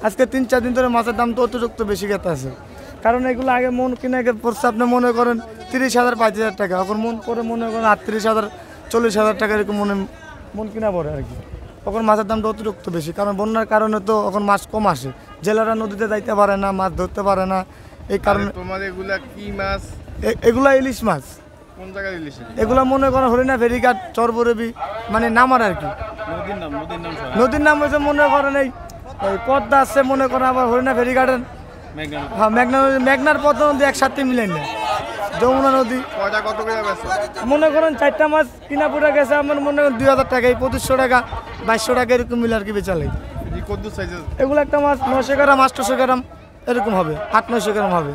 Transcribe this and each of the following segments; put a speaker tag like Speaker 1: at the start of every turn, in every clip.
Speaker 1: আজকে 3-4 দিন ধরে মাছের দাম তো অতিরিক্ত বেশি গেতে আছে, কারণ এগুলো আগে মন কিনে পড়ছে আপনি মনে করেন 30,000 35,000 টাকা, এখন মন করে মনে করেন 38,000 40,000 টাকা এরকম মন কিনা পড়ে আর কি। তখন মাছের দামটা অতিরিক্ত বেশি, কারণ বন্যার কারণে তো এখন মাছ কম আসে, জেলেরা নদীতে যাইতে পারে না, মাছ ধরতে পারে না, এই কারণে।
Speaker 2: তোমার এগুলা কি মাছ?
Speaker 1: এগুলা ইলিশ মাছ।
Speaker 2: কোন জায়গার ইলিশ?
Speaker 1: এগুলা মনে করেন হরিণা ফেরিঘাট চরবরেবি মানে নামার আর কি। নদীর নাম হয়েছে মনে করেন এই পদ্মা আছে, মনে করেন আবার হরিণা ফেরিঘাটের, হ্যাঁ মেঘনার পদ্মা নদী একসাথে মিলেন না, যমুনা নদী। মনে করেন 4টা মাছ কিনা পড়ে গেছে আমার মনে করেন 2,000 টাকা, 2500 টাকা 2200 টাকা এরকম মিলে আর কি বেচা লাগে। এগুলো একটা মাছ 900 গ্রাম 800 গ্রাম এরকম হবে, 800-900 গ্রাম হবে।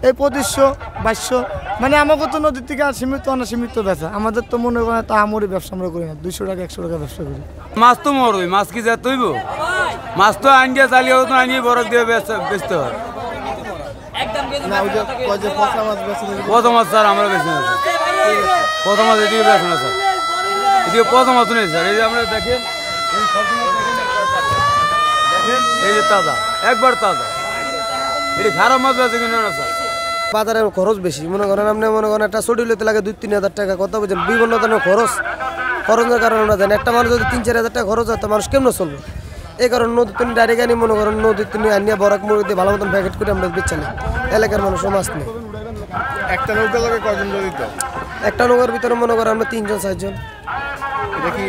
Speaker 1: এই 2500 2200 মানে আমাকে তো নদীর থেকে সীমিত না সীমিত বেচা, আমাদের তো মনে করেন তা আমরি ব্যবসা আমরা করি না, 200 টাকা 100 টাকা ব্যবসা করি।
Speaker 3: মাছ তো মরবে, মাছ কি যা তৈব, মাছ তো আনিয়ে চালিয়ে তো আনিয়ে বরফ দিয়ে বেচতে হয়। কত মাছ স্যার আমরা বেশি না স্যার, কত মাছ এদিকে বেশ না স্যার, এদিকে কত মাছ নেই স্যার। এই যে আমরা দেখেন এই যে তাজা, একবার তাজা, এটি খারাপ মাছ বেঁচে কিনে না স্যার।
Speaker 4: বাজারের খরচ বেশি, মনে করেন আপনি মনে করেন একটা ছুটি লইতে লাগে 2-3 হাজার টাকা, কত বুঝেন বিভিন্ন ধরনের খরচের কারণে না জানেন, একটা মানুষ যদি 3-4 হাজার টাকা খরচ হয় তো মানুষ কেমন চলবে। এই কারণে নদী তুমি ডাইরেক্ট আনি মনে করেন নদী তুমি আনিয়া বরাক মুরগি দিয়ে ভালো মতন প্যাকেট করে আমরা বেচা নেই, এলাকার মানুষ মাছ নেই।
Speaker 2: একটা নৌকা লাগে কয়জন জড়িত?
Speaker 4: একটা নৌকার ভিতরে মনে করেন আমরা 3-4 জন।
Speaker 2: এটা কি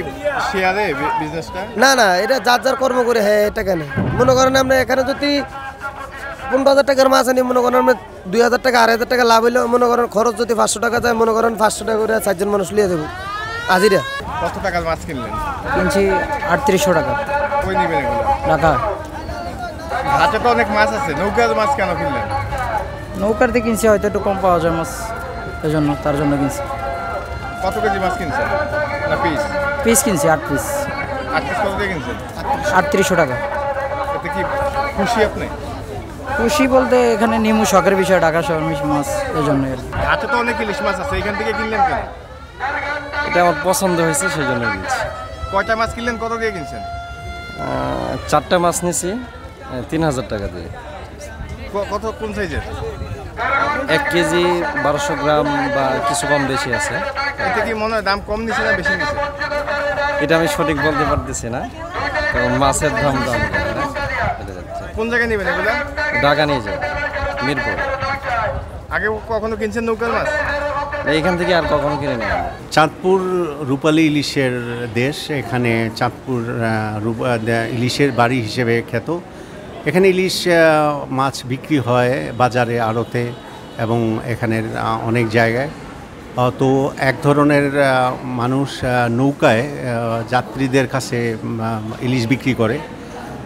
Speaker 2: শেয়ারে বিজনেসটা?
Speaker 4: না না, এটা যার যার কর্ম করে, হ্যাঁ এটা কেন মনে করেন আমরা এখানে যদি 15,000 টাকার মাছ আনি মনে করেন আমরা 2,000 টাকা 2,500 টাকা লাভ হইলে মনে করেন খরচ যদি 500 টাকা যায় মনে করেন 500 টাকা করে 4 জন মানুষ লিয়ে দেবো আজিরা।
Speaker 2: কত টাকার মাছ কিনলেন?
Speaker 5: কিনছি 3800 টাকা।
Speaker 2: কই নেবেন এগুলো?
Speaker 5: ঢাকা।
Speaker 2: হাটে তো অনেক মাছ আছে, নৌকার মাছ কেন কিনলেন?
Speaker 5: নৌকার দিয়ে কিনছি, হয়তো একটু কম পাওয়া যায় মাছ, এই জন্য তার জন্য কিনছি।
Speaker 2: কত কেজি মাছ কিনছেন না পিস?
Speaker 5: পিস কিনছি 8 পিস।
Speaker 2: 8 পিস কত দিয়ে কিনছেন?
Speaker 5: 3800 টাকা।
Speaker 2: এতে কি খুশি আপনি?
Speaker 5: খুশি বলতে এখানে নিমু শখের বিষয়, ঢাকা শহর মিশ মাছ, এই জন্য।
Speaker 2: হাটে তো অনেক ইলিশ মাছ আছে, এখান থেকে কিনলেন কেন?
Speaker 6: এটা আমার পছন্দ হয়েছে সেই জন্য কিনছি।
Speaker 2: কয়টা মাছ কিনলেন, কত দিয়ে কিনছেন?
Speaker 6: 4টা মাছ নিয়েছি 3,000 টাকা দিয়ে।
Speaker 2: কত কোন সাইজের?
Speaker 6: 1 কেজি 1200 গ্রাম বা কিছু কম বেশি আছে।
Speaker 2: এতে কি মনে হয় দাম কম নিছে না বেশি নিছে?
Speaker 6: এটা আমি সঠিক বলতে পারতেছি না, তো মাছের দাম
Speaker 2: কোন জায়গায় নেবেন এগুলা?
Speaker 6: ঢাকা নিয়ে যাবে, মিরপুর।
Speaker 2: আগে কখনো কিনছেন নৌকার মাছ?
Speaker 6: এইখান থেকে আর কখনো কিনে নেই।
Speaker 7: চাঁদপুর রূপালী ইলিশের দেশ, এখানে চাঁদপুর ইলিশের বাড়ি হিসেবে খ্যাত। এখানে ইলিশ মাছ বিক্রি হয় বাজারে, আড়তে এবং এখানের অনেক জায়গায়। তো এক ধরনের মানুষ নৌকায় যাত্রীদের কাছে ইলিশ বিক্রি করে।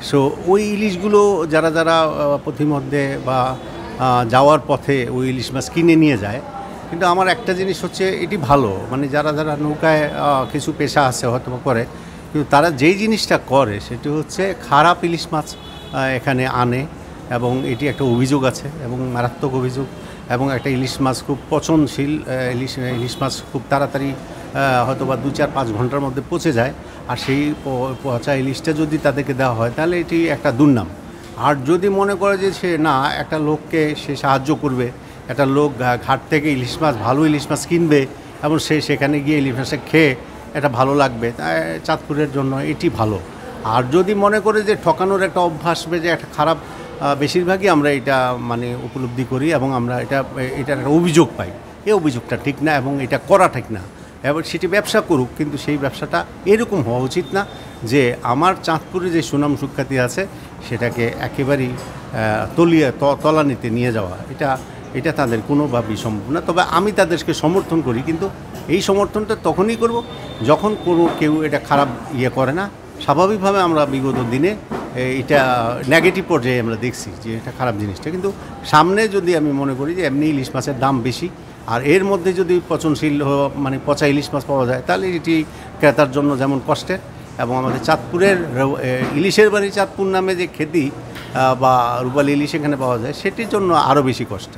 Speaker 7: সো ওই ইলিশগুলো যারা যারা পথিমধ্যে বা যাওয়ার পথে ওই ইলিশ মাছ কিনে নিয়ে যায়। কিন্তু আমার একটা জিনিস হচ্ছে এটি ভালো, মানে যারা যারা নৌকায় কিছু পেশা আছে হয়তো করে, কিন্তু তারা যেই জিনিসটা করে সেটি হচ্ছে খারাপ ইলিশ মাছ এখানে আনে, এবং এটি একটা অভিযোগ আছে এবং মারাত্মক অভিযোগ। এবং একটা ইলিশ মাছ খুব পচনশীল, ইলিশ মাছ খুব তাড়াতাড়ি হয়তো বা 2-4-5 ঘন্টার মধ্যে পচে যায়। আর সেই পচা ইলিশটা যদি তাদেরকে দেওয়া হয় তাহলে এটি একটা দুর্নাম। আর যদি মনে করে যে সে না, একটা লোককে সে সাহায্য করবে, একটা লোক ঘাট থেকে ইলিশ মাছ ভালো ইলিশ মাছ কিনবে এবং সে সেখানে গিয়ে ইলিশ মাছটা খেয়ে এটা ভালো লাগবে, তাই চাঁদপুরের জন্য এটি ভালো। আর যদি মনে করে যে ঠকানোর একটা অভ্যাস যে একটা খারাপ, বেশিরভাগই আমরা এটা মানে উপলব্ধি করি এবং আমরা এটার একটা অভিযোগ পাই। এই অভিযোগটা ঠিক না এবং এটা করা ঠিক না। এবার সেটি ব্যবসা করুক, কিন্তু সেই ব্যবসাটা এরকম হওয়া উচিত না যে আমার চাঁদপুরে যে সুনাম সুখ্যাতি আছে সেটাকে একেবারেই তলানিতে নিয়ে যাওয়া, এটা তাদের কোনোভাবেই সম্ভব না। তবে আমি তাদেরকে সমর্থন করি, কিন্তু এই সমর্থনটা তখনই করব যখন কেউ এটা খারাপ করে না। স্বাভাবিকভাবে আমরা বিগত দিনে এটা নেগেটিভ পর্যায়ে আমরা দেখছি যে এটা খারাপ জিনিসটা, কিন্তু সামনে যদি আমি মনে করি যে এমনি ইলিশ মাছের দাম বেশি আর এর মধ্যে যদি পচনশীল মানে পচা ইলিশ মাছ পাওয়া যায় তাহলে এটি ক্রেতার জন্য যেমন কষ্টের, এবং আমাদের চাঁদপুরের ইলিশের বাড়ি চাঁদপুর নামে যে খ্যাতি বা রূপালী ইলিশ এখানে পাওয়া যায় সেটির জন্য আরও বেশি কষ্ট।